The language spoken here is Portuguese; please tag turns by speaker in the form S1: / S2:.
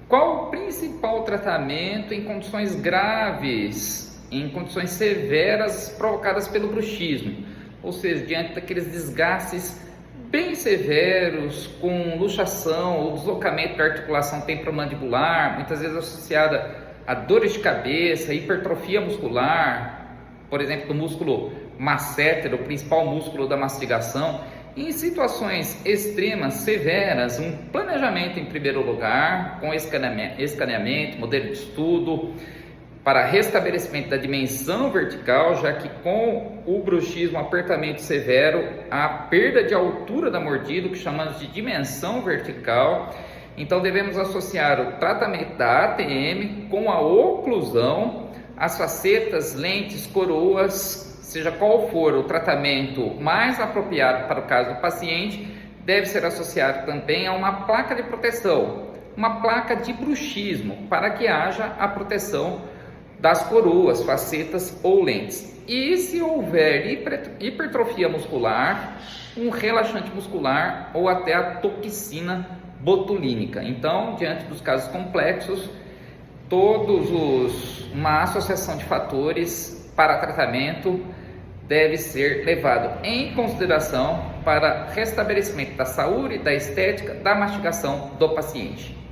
S1: Qual o principal tratamento em condições graves, em condições severas provocadas pelo bruxismo? Ou seja, diante daqueles desgastes bem severos, com luxação ou deslocamento da articulação temporomandibular, muitas vezes associada a dores de cabeça, hipertrofia muscular, por exemplo, do músculo masseter, o principal músculo da mastigação. Em situações extremas, severas, um planejamento em primeiro lugar, com escaneamento, modelo de estudo, para restabelecimento da dimensão vertical, já que com o bruxismo, apertamento severo, a perda de altura da mordida, que chamamos de dimensão vertical. Então devemos associar o tratamento da ATM com a oclusão, as facetas, lentes, coroas, seja qual for o tratamento mais apropriado para o caso do paciente, deve ser associado também a uma placa de proteção, uma placa de bruxismo, para que haja a proteção das coroas, facetas ou lentes. E se houver hipertrofia muscular, um relaxante muscular ou até a toxina botulínica. Então, diante dos casos complexos, uma associação de fatores para tratamento deve ser levado em consideração para restabelecimento da saúde, da estética, da mastigação do paciente.